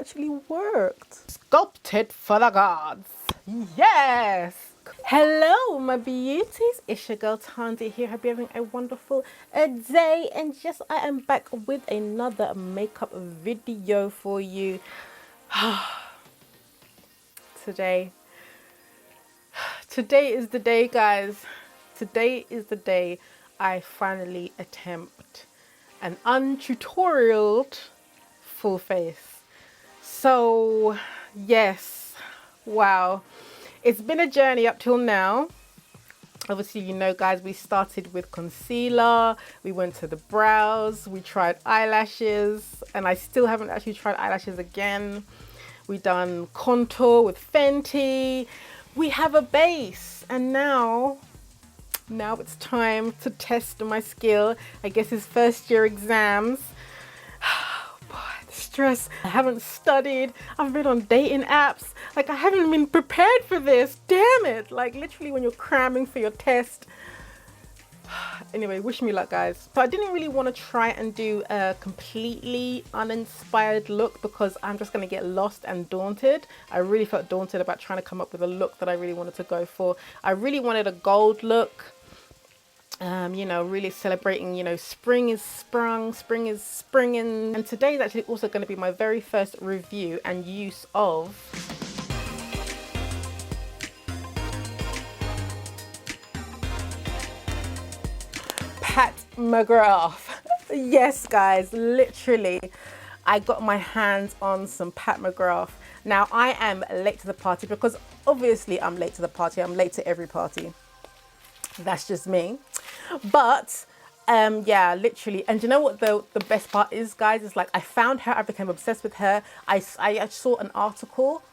actually worked. Sculpted for the gods. Yes. Hello, my beauties. It's your girl Tandy here. Hope you're having a wonderful day. And yes, I am back with another makeup video for you. Today is the day, guys. Today is the day I finally attempt an untutorialed full face. So yes, wow, it's been a journey up till now. Obviously, you know, guys, we started with concealer, we went to the brows, we tried eyelashes, and I still haven't actually tried eyelashes again. We done contour with Fenty. We have a base, and now it's time to test my skill. I guess it's first year exams. Oh boy, the stress. I haven't studied. I've been on dating apps. Like, I haven't been prepared for this. Damn it. Like, literally when you're cramming for your test. Anyway, wish me luck, guys. So I didn't really want to try and do a completely uninspired look because I'm just going to get lost and daunted. I really felt daunted about trying to come up with a look that I really wanted to go for. I really wanted a gold look. You know, really celebrating, you know, spring is sprung, spring is springing. And today is actually also going to be my very first review and use of Pat McGrath. Yes, guys, literally, I got my hands on some Pat McGrath. Now, I am late to the party because obviously I'm late to the party. I'm late to every party. That's just me. But yeah, literally. And you know what the best part is, guys? Is like I found her. I became obsessed with her. I saw an article.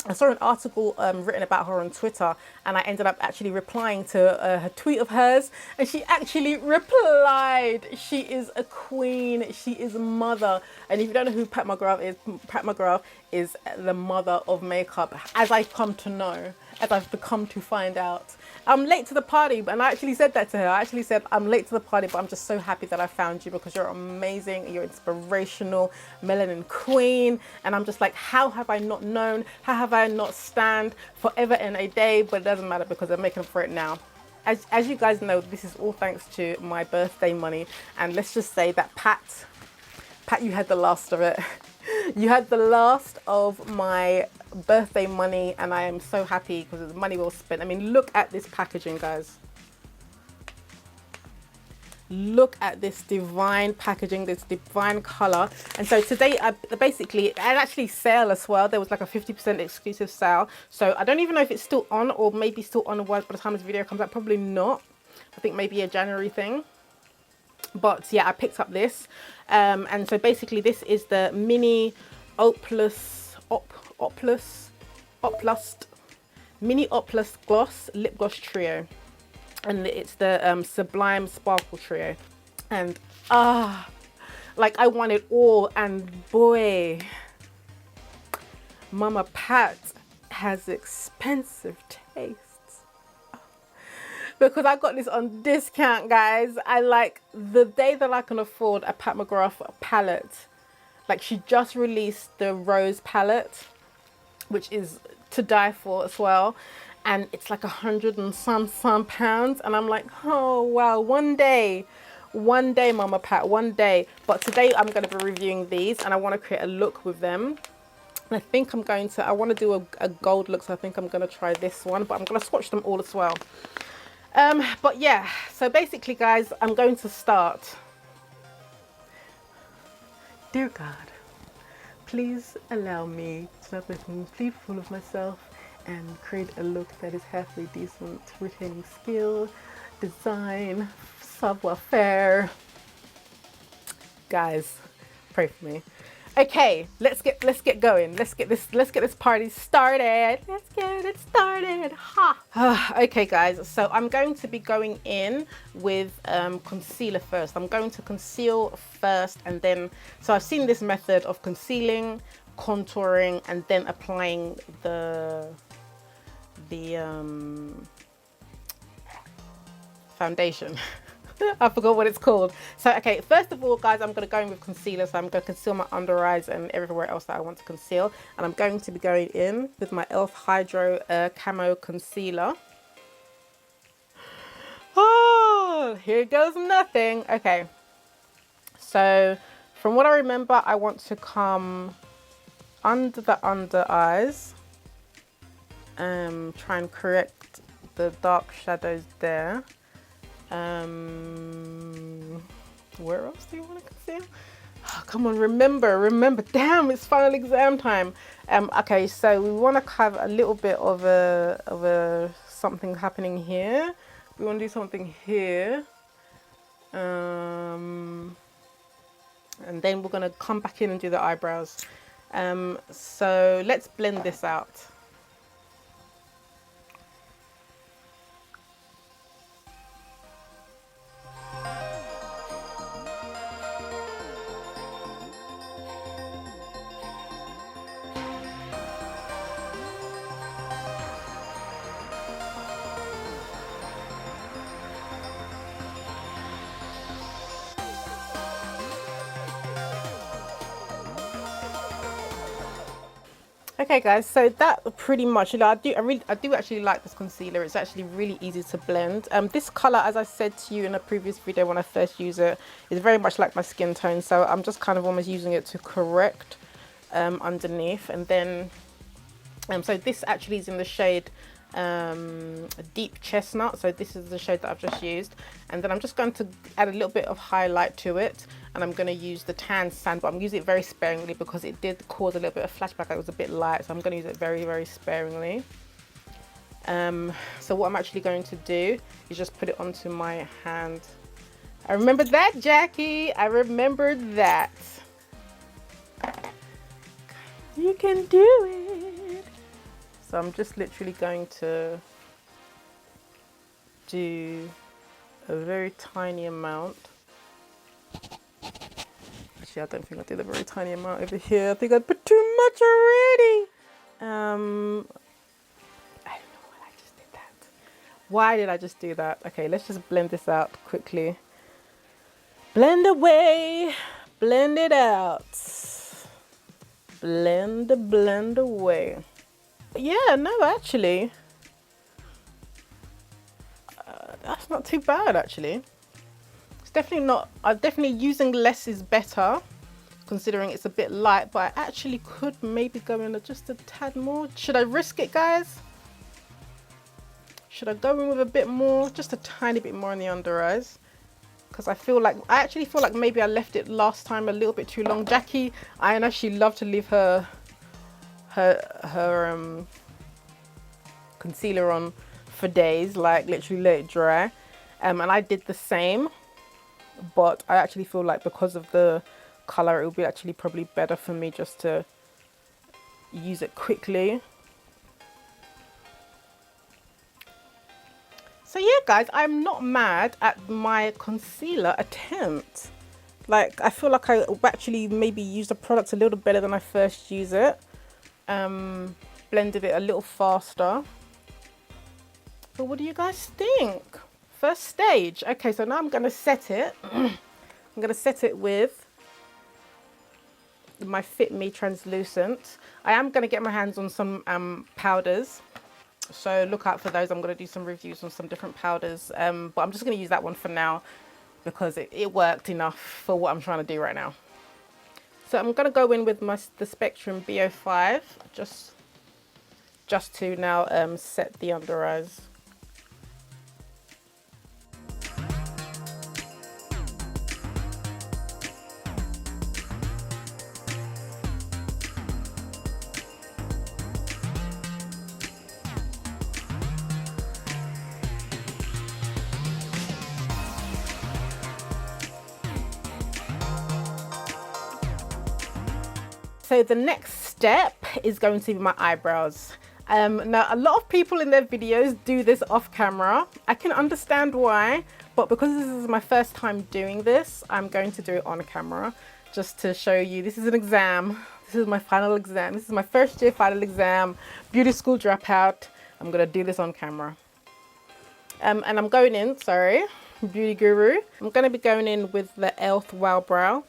I saw an article written about her on Twitter, and I ended up actually replying to her tweet of hers, and she actually replied. She is a queen. She is a mother. And if you don't know who Pat McGrath is the mother of makeup, as I've come to know, as I've become to find out. I'm late to the party, and I actually said that to her. I actually said, I'm late to the party, but I'm just so happy that I found you because you're amazing, you're inspirational, melanin queen. And I'm just like, how have I not known? How have I not stand forever and a day? But it doesn't matter because I'm making up for it now. As you guys know, this is all thanks to my birthday money. And let's just say that Pat, you had the last of it. You had the last of my birthday money, and I am so happy because it's money well spent. I mean, look at this packaging, guys. Look at this divine packaging, this divine color. And so today, basically, and actually sale as well. There was like a 50% exclusive sale. So I don't even know if it's still on or maybe still on by the time this video comes out. Probably not. I think maybe a January thing. But yeah, I picked up this. And so basically this is the mini mini Oplus gloss lip gloss trio, and it's the Sublime Sparkle trio. And like I want it all, and boy, Mama Pat has expensive taste. Because I got this on discount, guys. I like the day that I can afford a Pat McGrath palette. Like, she just released the Rose palette, which is to die for as well. And it's like £100 and some pounds. And I'm like, oh, wow, one day, Mama Pat, one day. But today I'm going to be reviewing these, and I want to create a look with them. And I think I'm going to, I want to do a gold look. So I think I'm going to try this one, but I'm going to swatch them all as well. But yeah, so basically, guys, I'm going to start. Dear God, please allow me to have a complete full of myself and create a look that is halfway decent, retaining skill, design, savoir-faire. Guys, pray for me. Okay, let's get going. Let's get this party started. Let's get it started. Ha. Okay, guys. So I'm going to be going in with concealer first. I'm going to conceal first, and then. So I've seen this method of concealing, contouring, and then applying the foundation. I forgot what it's called. So, okay, first of all, guys, I'm going to go in with concealer. So I'm going to conceal my under eyes and everywhere else that I want to conceal. And I'm going to be going in with my e.l.f. Hydro Camo Concealer. Oh, here goes nothing. Okay. So, from what I remember, I want to come under the under eyes. Try and correct the dark shadows there. Where else do you want to conceal? Oh, come on, remember. Damn, it's final exam time. Okay, so we want to have a little bit of a something happening here. We want to do something here. And then we're going to come back in and do the eyebrows. So let's blend this out. Okay guys, so that pretty much, I do actually like this concealer. It's actually really easy to blend. This color, as I said to you in a previous video when I first used it, is very much like my skin tone. So I'm just kind of almost using it to correct underneath. And then, so this actually is in the shade Deep Chestnut. So this is the shade that I've just used. And then I'm just going to add a little bit of highlight to it. And I'm going to use the tan sand, but I'm using it very sparingly because it did cause a little bit of flashback. It was a bit light, so I'm going to use it very, very sparingly. So what I'm actually going to do is just put it onto my hand. I remember that, Jackie. I remembered that. You can do it. So I'm just literally going to do a very tiny amount. Actually, I don't think I did a very tiny amount over here. I think I put too much already. I don't know why I just did that. Why did I just do that? Okay, let's just blend this out quickly. Blend away, blend it out. Blend away. Yeah, no, actually. That's not too bad, actually. Definitely not, definitely using less is better considering it's a bit light, but I actually could maybe go in just a tad more. Should I risk it, guys? Should I go in with a bit more, just a tiny bit more in the under eyes? Because I actually feel like maybe I left it last time a little bit too long. Jackie, I know she loved to leave her concealer on for days, like literally let it dry. And I did the same. But I actually feel like because of the color, it would be actually probably better for me just to use it quickly. So yeah, guys, I'm not mad at my concealer attempt. Like, I feel like I actually maybe used the product a little better than I first used it. Blended it a little faster. But what do you guys think? First stage. Okay, so now I'm going to set it. I'm going to set it with my Fit Me translucent. I am going to get my hands on some powders. So look out for those. I'm going to do some reviews on some different powders. But I'm just going to use that one for now because it worked enough for what I'm trying to do right now. So I'm going to go in with the Spectrum BO5 just to now set the under eyes. So the next step is going to be my eyebrows. Now, a lot of people in their videos do this off camera. I can understand why, but because this is my first time doing this, I'm going to do it on camera just to show you. This is an exam. This is my final exam. This is my first year final exam, beauty school dropout. I'm going to do this on camera. And I'm going in, sorry. Beauty Guru. I'm going to be going in with the e.l.f. Wow Brow.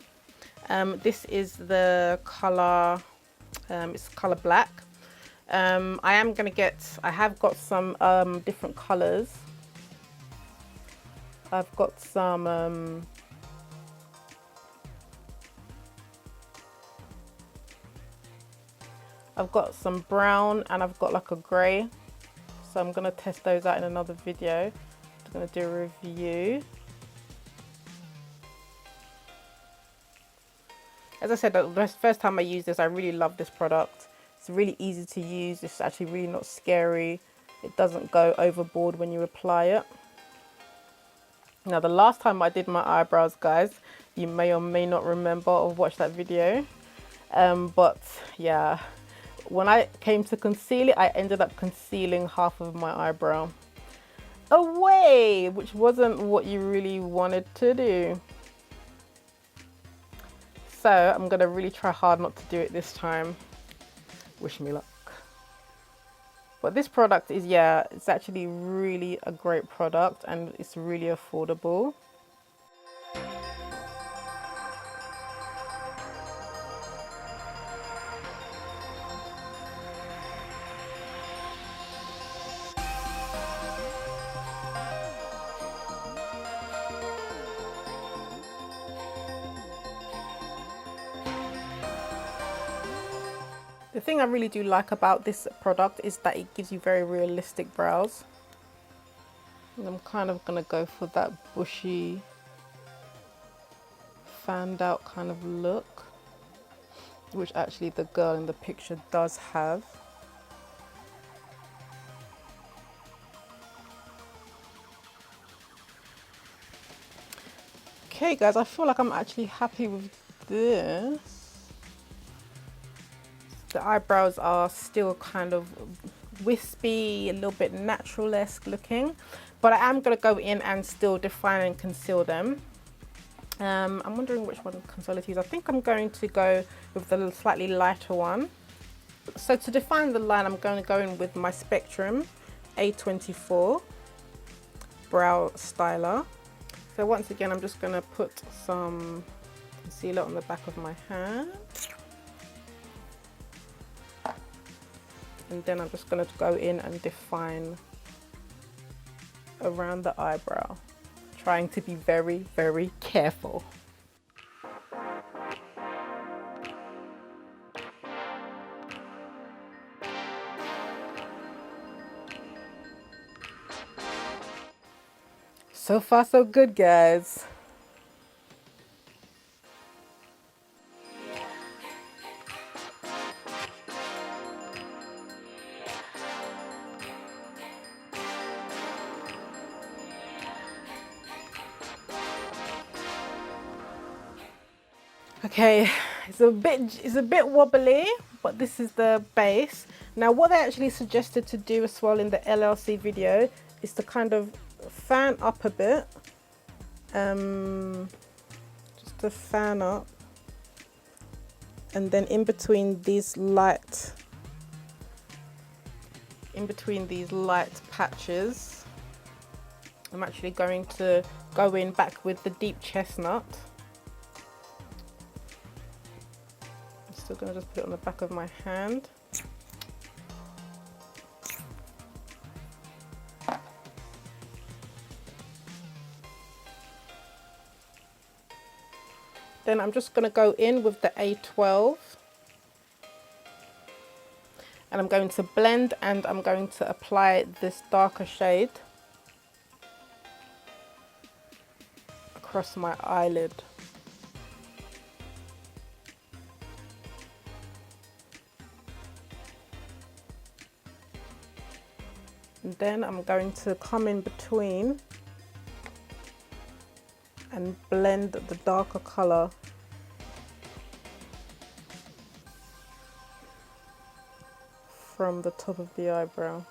This is the colour, it's colour black. I have got some different colours. I've got some brown, and I've got like a grey. So I'm going to test those out in another video. I'm going to do a review. As I said, the first time I used this, I really love this product. It's really easy to use. It's actually really not scary. It doesn't go overboard when you apply it. Now, the last time I did my eyebrows, guys, you may or may not remember or watch that video. But yeah, when I came to conceal it, I ended up concealing half of my eyebrow away, which wasn't what you really wanted to do. So I'm gonna really try hard not to do it this time. Wish me luck. But this product is, yeah, it's actually really a great product, and it's really affordable. The thing I really do like about this product is that it gives you very realistic brows. And I'm kind of going to go for that bushy, fanned out kind of look, which actually the girl in the picture does have. Okay guys, I feel like I'm actually happy with this. The eyebrows are still kind of wispy, a little bit natural-esque looking, but I am going to go in and still define and conceal them. I'm wondering which one concealer to use. I think I'm going to go with the slightly lighter one. So to define the line, I'm going to go in with my Spectrum A24 Brow Styler. So once again, I'm just going to put some concealer on the back of my hand. And then I'm just going to go in and define around the eyebrow, trying to be very, very careful. So far, so good, guys. Okay, it's a bit wobbly, but this is the base. Now, what they actually suggested to do as well in the LLC video is to kind of fan up a bit, just to fan up, and then in between these light patches, I'm actually going to go in back with the deep chestnut. I'm still going to just put it on the back of my hand. Then I'm just going to go in with the A12, and I'm going to blend, and I'm going to apply this darker shade across my eyelid. And then I'm going to come in between and blend the darker colour from the top of the eyebrow.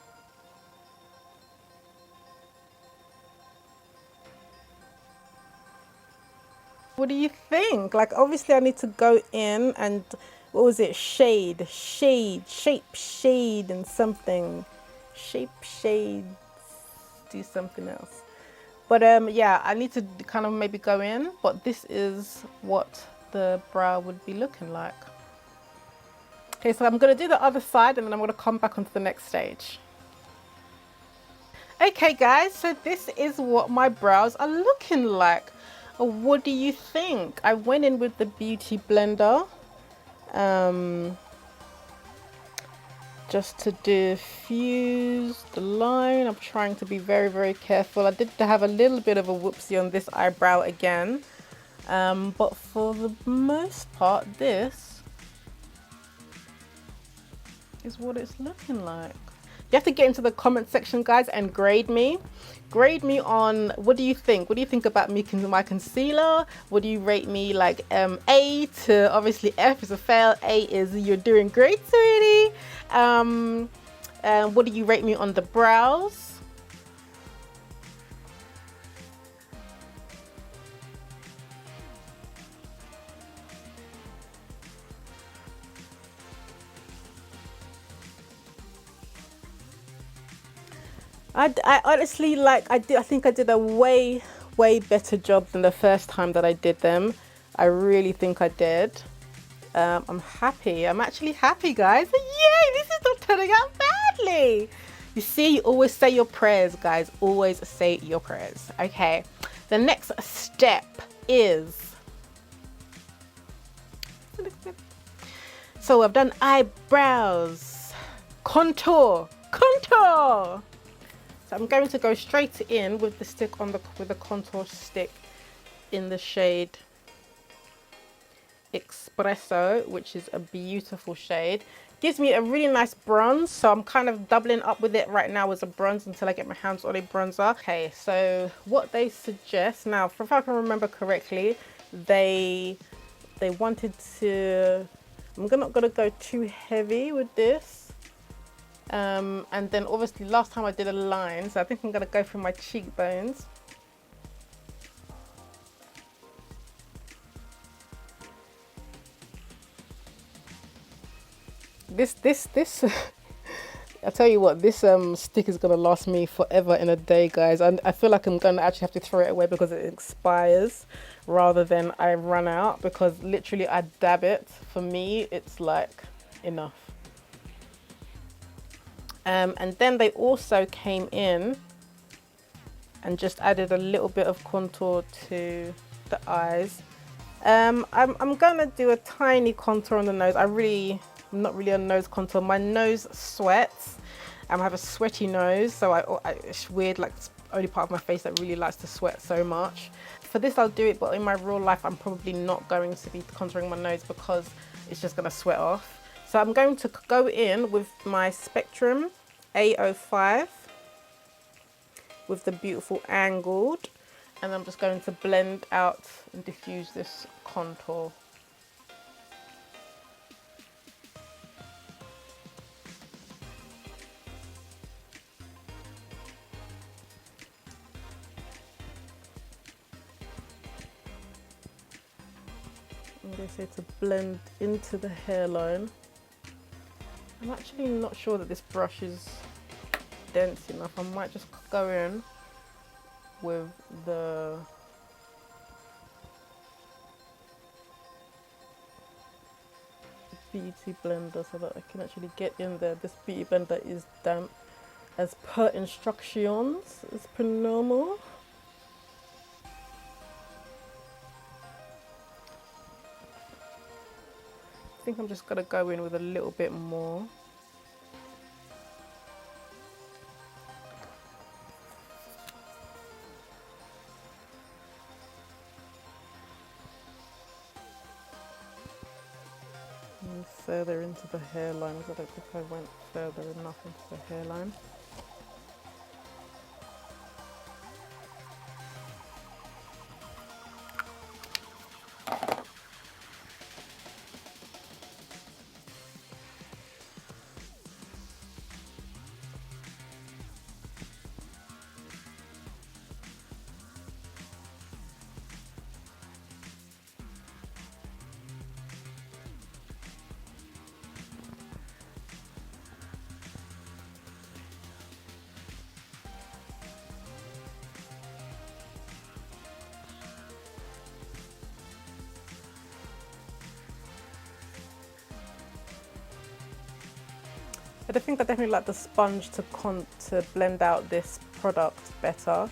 What do you think? Like, obviously I need to go in and, what was it, shape, shade, and something. Shape, shade, do something else. But yeah, I need to kind of maybe go in, but this is what the brow would be looking like. Okay, so I'm gonna do the other side and then I'm gonna come back onto the next stage. Okay guys, so this is what my brows are looking like. What do you think? I went in with the Beauty Blender. Just to diffuse the line. I'm trying to be very, very careful. I did have a little bit of a whoopsie on this eyebrow again. But for the most part, this is what it's looking like. You have to get into the comment section, guys, and grade me. Grade me on, what do you think? What do you think about me, my concealer? What do you rate me, like A to obviously F is a fail, A is you're doing great, sweetie. What do you rate me on the brows? I honestly, like, I think I did a way better job than the first time that I did them. I really think I did. I'm happy. I'm actually happy, guys. Yay, this is not turning out badly. You see, you always say your prayers, guys. Always say your prayers. Okay, the next step is... So I've done eyebrows, contour. So I'm going to go straight in with the stick on with the contour stick in the shade Espresso, which is a beautiful shade. Gives me a really nice bronze, so I'm kind of doubling up with it right now as a bronze until I get my hands on a bronzer. Okay, so what they suggest now, if I can remember correctly, they wanted to... I'm not gonna go too heavy with this. And then obviously last time I did a line, so I think I'm gonna go through my cheekbones. This I tell you what, this stick is gonna last me forever in a day, guys. And I feel like I'm gonna actually have to throw it away because it expires rather than I run out, because literally I dab it. For me, it's like enough. And then they also came in and just added a little bit of contour to the eyes. I'm gonna do a tiny contour on the nose. I'm not really a nose contour. My nose sweats. I have a sweaty nose, so it's weird, like it's the only part of my face that really likes to sweat so much. For this I'll do it, but in my real life I'm probably not going to be contouring my nose because it's just gonna sweat off. So I'm going to go in with my Spectrum A05 with the beautiful angled, and I'm just going to blend out and diffuse this contour. And they say to blend into the hairline. I'm actually not sure that this brush is dense enough. I might just go in with the beauty blender so that I can actually get in there. This beauty blender is damp as per instructions, as per normal. I think I'm just gonna go in with a little bit more. And further into the hairline, because I don't think I went further enough into the hairline. But I think I definitely like the sponge to blend out this product better.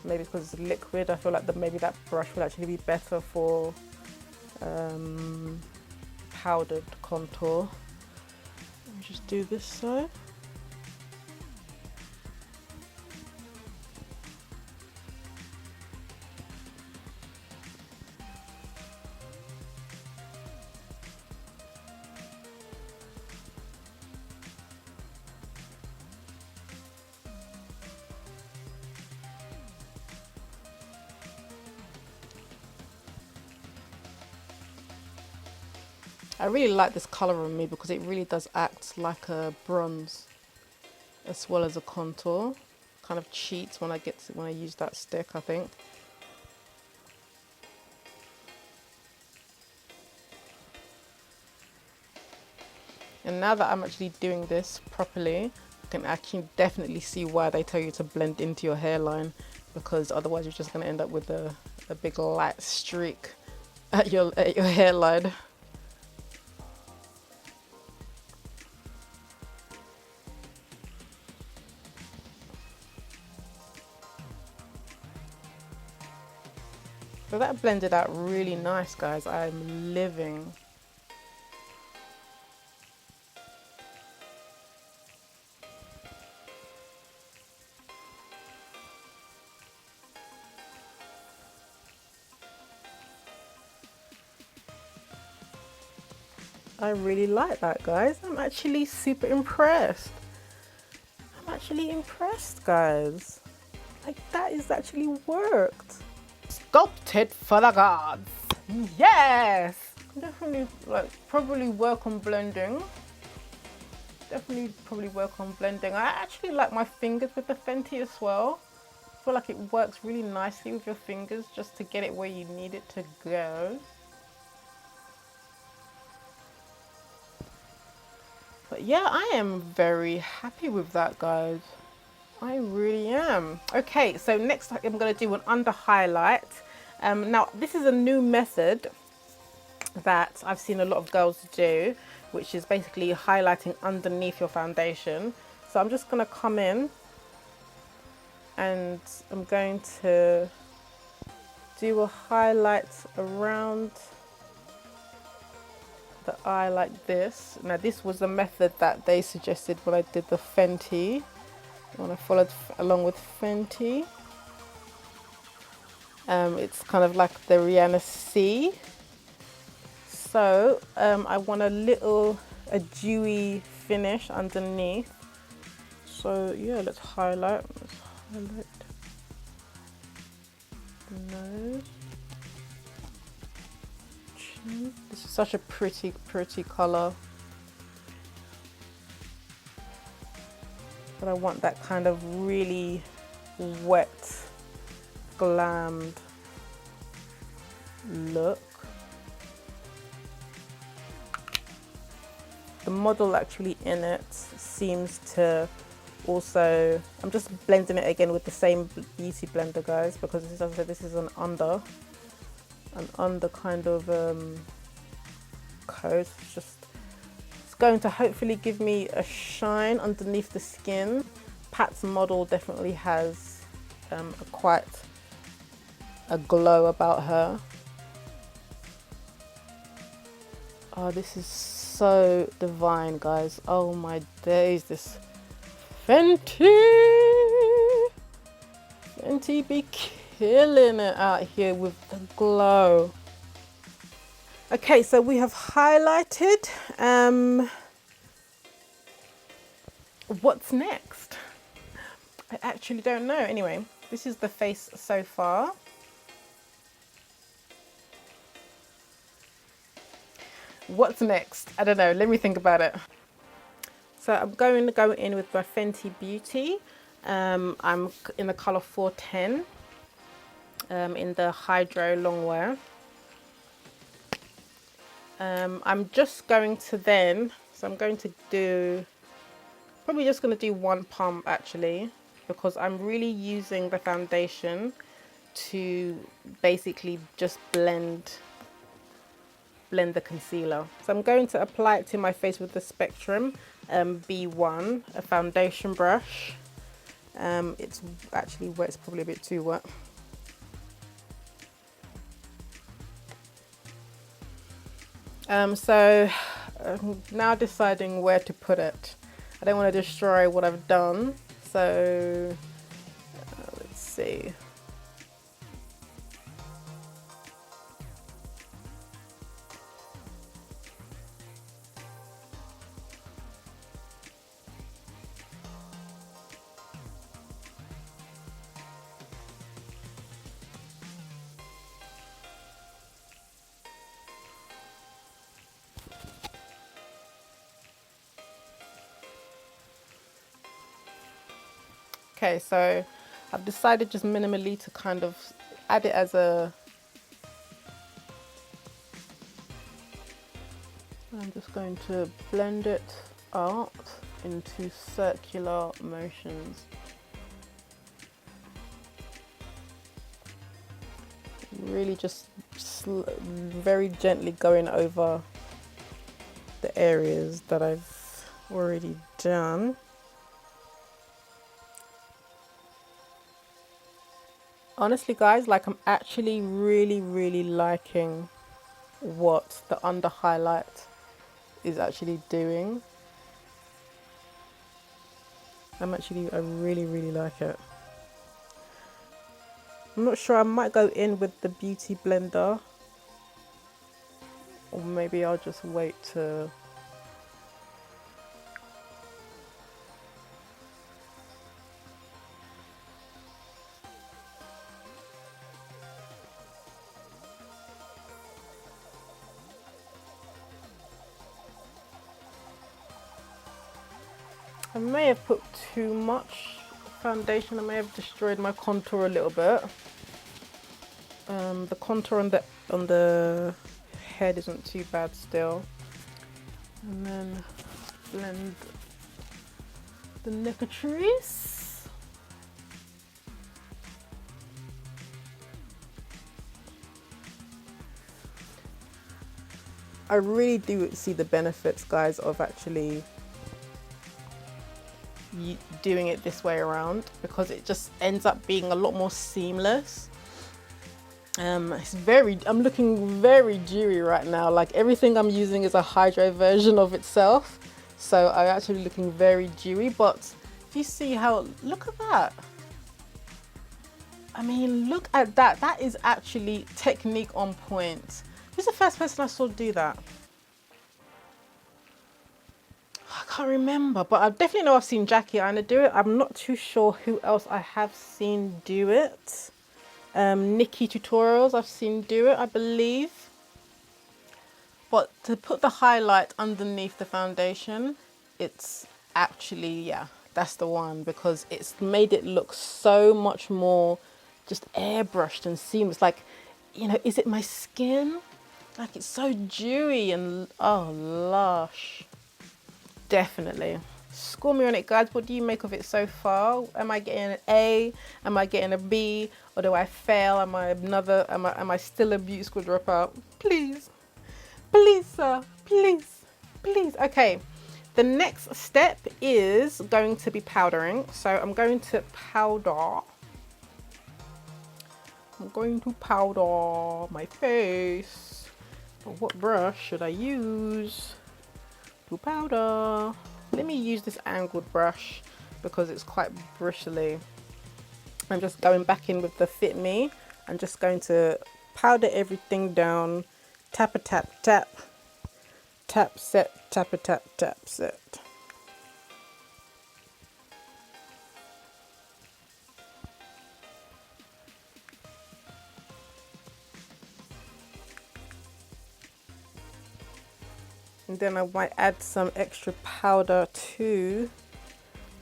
Maybe because it's liquid, I feel like maybe that brush will actually be better for powdered contour. Let me just do this side. I really like this colour on me because it really does act like a bronze as well as a contour. Kind of cheats when I use that stick, I think. And now that I'm actually doing this properly, I can actually definitely see why they tell you to blend into your hairline, because otherwise you're just going to end up with a big light streak at your hairline. So that blended out really nice, guys. I'm living. I really like that, guys. I'm actually super impressed. I'm actually impressed, guys. Like, that is actually worked. Sculpted for the gods. Yes! Definitely, like, probably work on blending. Definitely probably work on blending. I actually like my fingers with the Fenty as well. I feel like it works really nicely with your fingers just to get it where you need it to go. But yeah, I am very happy with that, guys. I really am. Okay, so next I'm going to do an under highlight. Now, this is a new method that I've seen a lot of girls do, which is basically highlighting underneath your foundation. So I'm just going to come in and I'm going to do a highlight around the eye like this. Now, this was the method that they suggested when I did the Fenty, when I followed along with Fenty. It's kind of like the Rihanna C. So I want a dewy finish underneath. So yeah, let's highlight. Let's highlight the nose. Chin. This is such a pretty color. But I want that kind of really wet, glammed look. The model actually in it seems to also, I'm just blending it again with the same beauty blender, guys, because this is, as I said, this is an under kind of coat. It's going to hopefully give me a shine underneath the skin. Pat's model definitely has quite a glow about her. Oh, this is so divine, guys. Oh my days, this Fenty be killing it out here with the glow. Okay, so we have highlighted. What's next? I actually don't know. Anyway, this is the face so far. What's next? I don't know. Let me think about it. So I'm going to go in with my Fenty Beauty. I'm in the color 410 in the Hydro Longwear. I'm just going to I'm going to do, probably just going to do one pump actually, because I'm really using the foundation to basically just blend the concealer. So I'm going to apply it to my face with the Spectrum. B1, a foundation brush. It's actually wet, it's probably a bit too wet. So I'm now deciding where to put it. I don't want to destroy what I've done, so let's see. Okay, so I've decided just minimally to kind of add it as a... I'm just going to blend it out into circular motions. Really just very gently going over the areas that I've already done. Honestly guys, like I'm actually really liking what the under highlight is actually doing. I really like it. I'm not sure, I might go in with the Beauty blender, or maybe I'll just wait to... I may have put too much foundation, I may have destroyed my contour a little bit. The contour on the head isn't too bad still. And then blend the necklace. I really do see the benefits, guys, of actually doing it this way around, because it just ends up being a lot more seamless. I'm looking very dewy right now, like everything I'm using is a hydro version of itself, so I'm actually looking very dewy. But if you see how, look at that, I mean, look at that, that is actually technique on point. Who's the first person I saw do that? I can't remember, but I definitely know I've seen Jackie Aina do it. I'm not too sure who else I have seen do it. Nikki Tutorials I've seen do it, I believe. But to put the highlight underneath the foundation, it's actually, yeah, that's the one, because it's made it look so much more just airbrushed and seamless. Like, you know, is it my skin? Like, it's so dewy and, oh, lush. Definitely. Score me on it, guys. What do you make of it so far? Am I getting an A? Am I getting a B? Or do I fail? Am I still a beauty school dropout? Please. Please, sir. Please. Please. Okay. The next step is going to be powdering. So I'm going to powder. I'm going to powder my face. But what brush should I use to powder? Let me use this angled brush because it's quite bristly. I'm just going back in with the Fit Me. I'm just going to powder everything down. Tap a tap tap. Tap set, tap a tap tap set. And then I might add some extra powder to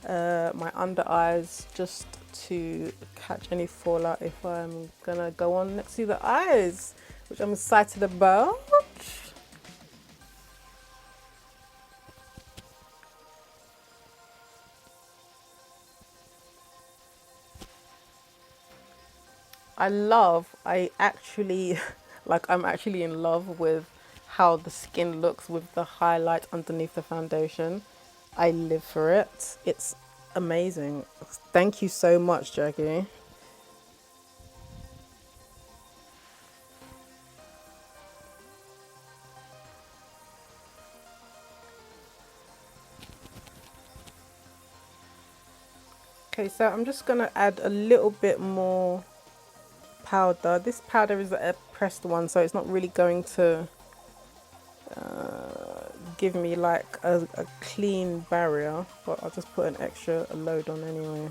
my under eyes, just to catch any fallout if I'm gonna go on next to the eyes, which I'm excited about. I actually, like, I'm actually in love with how the skin looks with the highlight underneath the foundation. I live for it. It's amazing. Thank you so much, Jackie. Okay, so I'm just gonna add a little bit more powder. This powder is a pressed one, so it's not really going to give me like a clean barrier, but I'll just put an extra load on anyway.